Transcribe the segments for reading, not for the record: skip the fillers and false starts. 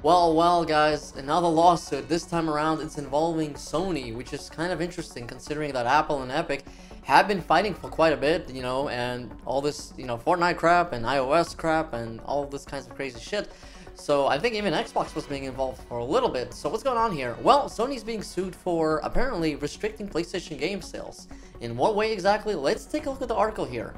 Well, guys, another lawsuit. This time around, it's involving Sony, which is kind of interesting considering that Apple and Epic have been fighting for quite a bit, and all this, Fortnite crap and iOS crap and all this kinds of crazy shit. So I think even Xbox was being involved for a little bit. So what's going on here? Well, Sony's being sued for apparently restricting PlayStation game sales. In what way exactly? Let's take a look at the article here.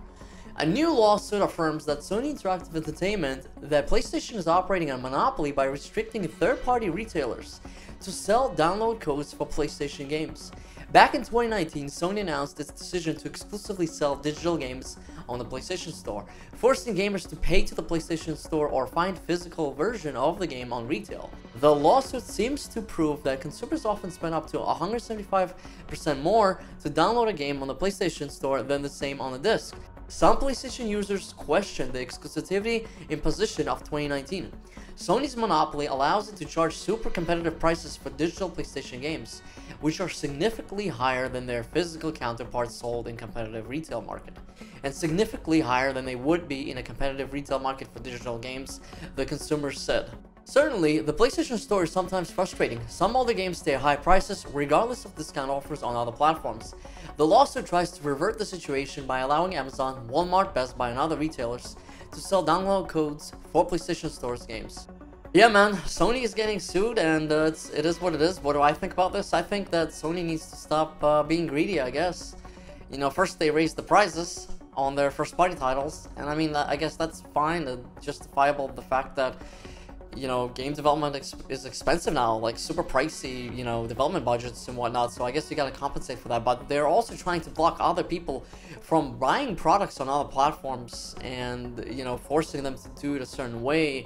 A new lawsuit affirms that Sony Interactive Entertainment that PlayStation is operating a monopoly by restricting third-party retailers to sell download codes for PlayStation games. Back in 2019, Sony announced its decision to exclusively sell digital games on the PlayStation Store, forcing gamers to pay to the PlayStation Store or find physical version of the game on retail. The lawsuit seems to prove that consumers often spend up to 175% more to download a game on the PlayStation Store than the same on the disc. Some PlayStation users question the exclusivity imposition of 2019. Sony's monopoly allows it to charge super competitive prices for digital PlayStation games, which are significantly higher than their physical counterparts sold in competitive retail market, and significantly higher than they would be in a competitive retail market for digital games, the consumers said. Certainly, the PlayStation Store is sometimes frustrating. Some older games stay at high prices regardless of discount offers on other platforms. The lawsuit tries to revert the situation by allowing Amazon, Walmart, Best Buy, and other retailers to sell download codes for PlayStation Store's games. Yeah, man, Sony is getting sued, and it is what it is. What do I think about this? I think that Sony needs to stop being greedy, I guess. First they raised the prices on their first-party titles, and I mean, I guess that's fine and justifiable, the fact that game development is expensive now, like super pricey, development budgets and whatnot, so I guess you gotta compensate for that. But they're also trying to block other people from buying products on other platforms and, forcing them to do it a certain way.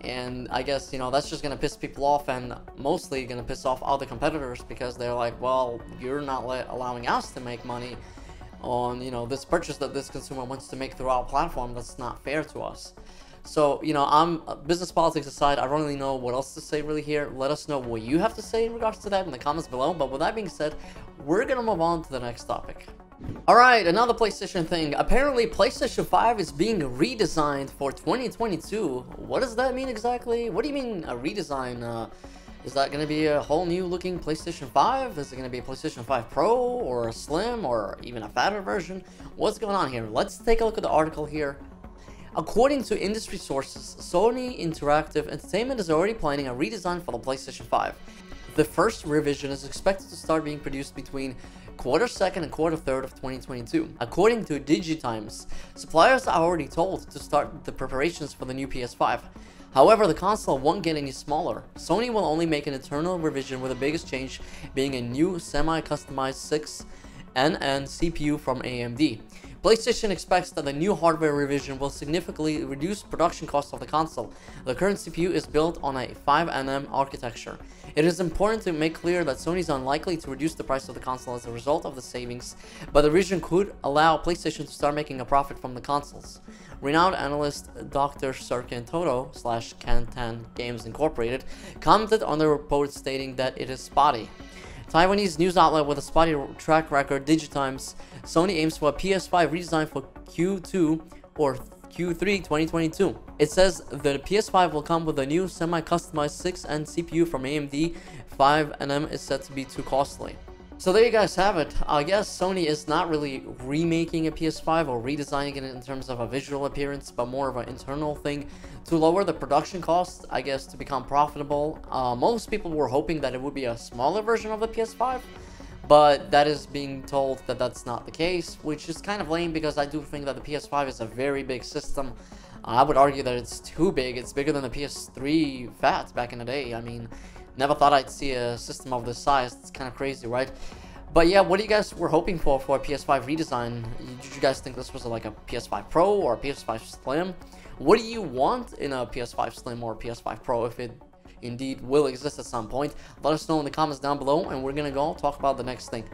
And I guess, that's just gonna piss people off, and mostly gonna piss off other competitors because they're like, well, you're not allowing us to make money on, this purchase that this consumer wants to make through our platform. That's not fair to us. So, I'm business politics aside, I don't really know what else to say really here. Let us know what you have to say in regards to that in the comments below. But with that being said, we're gonna move on to the next topic. Alright, another PlayStation thing. Apparently, PlayStation 5 is being redesigned for 2022. What does that mean exactly? What do you mean a redesign? Is that going to be a whole new looking PlayStation 5? Is it going to be a PlayStation 5 Pro or a Slim or even a fatter version? What's going on here? Let's take a look at the article here. According to industry sources, Sony Interactive Entertainment is already planning a redesign for the PlayStation 5. The first revision is expected to start being produced between Q2 and Q3 of 2022. According to DigiTimes, suppliers are already told to start the preparations for the new PS5. However, the console won't get any smaller. Sony will only make an internal revision, with the biggest change being a new semi-customized 6nm CPU from AMD. PlayStation expects that the new hardware revision will significantly reduce production costs of the console. The current CPU is built on a 5nm architecture. It is important to make clear that Sony is unlikely to reduce the price of the console as a result of the savings, but the revision could allow PlayStation to start making a profit from the consoles. Renowned analyst Dr. Serkan Toto / Kantan Games Incorporated commented on the report, stating that it is spotty. Taiwanese news outlet with a spotty track record, DigiTimes, Sony aims for a PS5 redesign for Q2 or Q3 2022. It says the PS5 will come with a new semi-customized 6nm CPU from AMD. 5nm is said to be too costly. So there you guys have it. I guess Sony is not really remaking a PS5 or redesigning it in terms of a visual appearance, but more of an internal thing to lower the production costs, I guess, to become profitable. Most people were hoping that it would be a smaller version of the PS5, but that is being told that that's not the case, which is kind of lame because I do think that the PS5 is a very big system. I would argue that it's too big. It's bigger than the PS3 Fat back in the day. I mean, never thought I'd see a system of this size. It's kind of crazy, right? But yeah, what do you guys were hoping for a PS5 redesign? Did you guys think this was like a PS5 Pro or a PS5 Slim? What do you want in a PS5 Slim or PS5 Pro, if it indeed will exist at some point? Let us know in the comments down below, and we're gonna go talk about the next thing.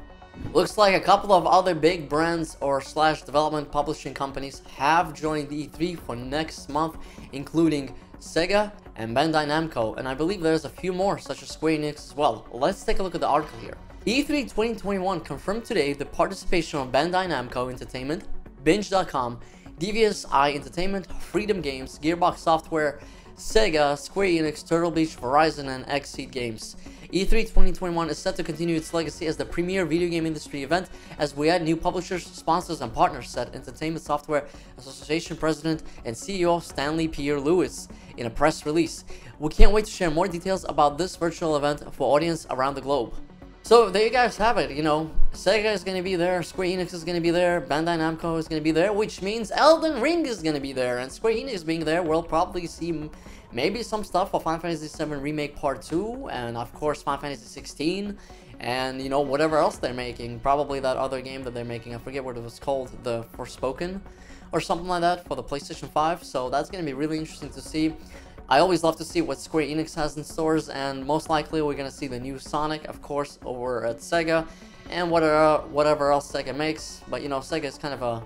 Looks like a couple of other big brands or / development publishing companies have joined E3 for next month, including Sega and Bandai Namco, and I believe there's a few more, such as Square Enix as well. Let's take a look at the article here. E3 2021 confirmed today the participation of Bandai Namco Entertainment, Binge.com, Devious Eye Entertainment, Freedom Games, Gearbox Software, Sega, Square Enix, Turtle Beach, Verizon, and Xseed Games. E3 2021 is set to continue its legacy as the premier video game industry event as we add new publishers, sponsors, and partners, said Entertainment Software Association President and CEO Stanley Pierre-Louis in a press release. We can't wait to share more details about this virtual event for audience around the globe. So there you guys have it, Sega is going to be there, Square Enix is going to be there, Bandai Namco is going to be there, which means Elden Ring is going to be there, and Square Enix being there, we'll probably see maybe some stuff for Final Fantasy VII Remake Part 2, and of course Final Fantasy 16, and whatever else they're making, probably that other game that they're making, I forget what it was called, The Forspoken, or something like that for the PlayStation 5, so that's going to be really interesting to see. I always love to see what Square Enix has in stores, and most likely we're going to see the new Sonic, of course, over at Sega, and whatever else Sega makes. But, Sega is kind of a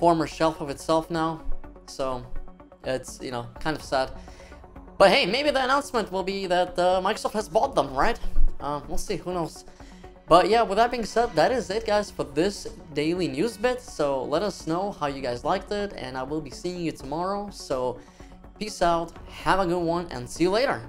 former shelf of itself now, so it's, kind of sad. But hey, maybe the announcement will be that Microsoft has bought them, right? We'll see, who knows. But yeah, with that being said, that is it, guys, for this daily news bit. So let us know how you guys liked it, and I will be seeing you tomorrow. So peace out, have a good one, and see you later.